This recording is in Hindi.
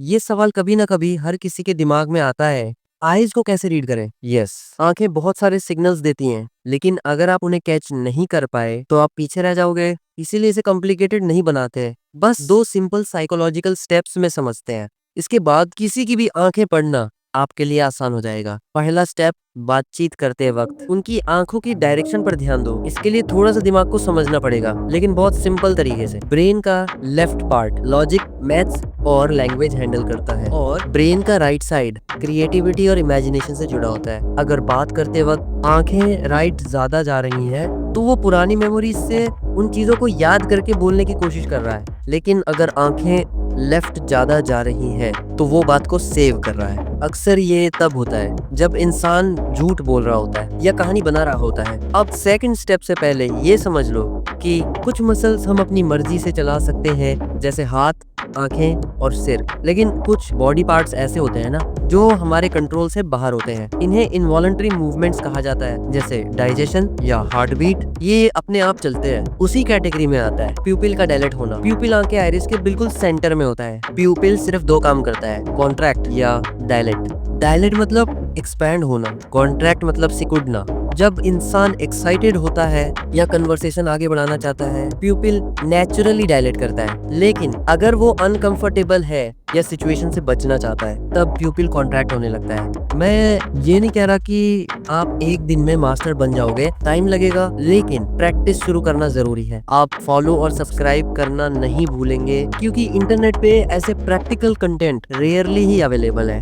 ये सवाल कभी ना कभी हर किसी के दिमाग में आता है। आईज को कैसे रीड करें? यस, आंखें बहुत सारे सिग्नल्स देती हैं, लेकिन अगर आप उन्हें कैच नहीं कर पाए तो आप पीछे रह जाओगे। इसीलिए इसे कॉम्प्लिकेटेड नहीं बनाते हैं, बस दो सिंपल साइकोलॉजिकल स्टेप्स में समझते हैं। इसके बाद किसी की भी आंखें पढ़ना आपके लिए आसान हो जाएगा। पहला स्टेप, बातचीत करते वक्त उनकी आंखों की डायरेक्शन पर ध्यान दो। इसके लिए थोड़ा सा दिमाग को समझना पड़ेगा, लेकिन बहुत सिंपल तरीके से। ब्रेन का लेफ्ट पार्ट लॉजिक, मैथ्स और लैंग्वेज हैंडल करता है, और ब्रेन का राइट साइड क्रिएटिविटी और इमेजिनेशन से जुड़ा होता है। अगर बात करते वक्त आंखें राइट ज्यादा जा रही हैं, तो वो पुरानी मेमोरीज से उन चीजों को याद करके बोलने की कोशिश कर रहा है। लेकिन अगर आंखें लेफ्ट ज्यादा जा रही हैं, तो वो बात को सेव कर रहा है। अक्सर ये तब होता है जब इंसान झूठ बोल रहा होता है या कहानी बना रहा होता है। अब सेकंड स्टेप से पहले ये समझ लो कि कुछ मसल्स हम अपनी मर्जी से चला सकते हैं, जैसे हाथ, आंखें और सिर। लेकिन कुछ बॉडी पार्ट्स ऐसे होते हैं ना, जो हमारे कंट्रोल से बाहर होते हैं। इन्हें इनवॉलंटरी मूवमेंट्स कहा जाता है, जैसे डाइजेशन या हार्ट बीट। ये अपने आप चलते हैं। उसी कैटेगरी में आता है प्यूपिल का डायलेट होना। प्यूपिल आंखें आइरिस के बिल्कुल सेंटर में होता है। प्यूपिल सिर्फ दो काम करता है, कॉन्ट्रैक्ट या डायलेट। डायलेट मतलब एक्सपैंड होना, कॉन्ट्रैक्ट मतलब सिकुड़ना। जब इंसान एक्साइटेड होता है या कन्वर्सेशन आगे बढ़ाना चाहता है, प्यूपिल नेचुरली डायलेट करता है। लेकिन अगर वो अनकंफर्टेबल है या सिचुएशन से बचना चाहता है, तब प्यूपिल कॉन्ट्रैक्ट होने लगता है। मैं ये नहीं कह रहा कि आप एक दिन में मास्टर बन जाओगे, टाइम लगेगा, लेकिन प्रैक्टिस शुरू करना जरूरी है। आप फॉलो और सब्सक्राइब करना नहीं भूलेंगे, क्योंकि इंटरनेट पे ऐसे प्रैक्टिकल कंटेंट रेयरली ही अवेलेबल है।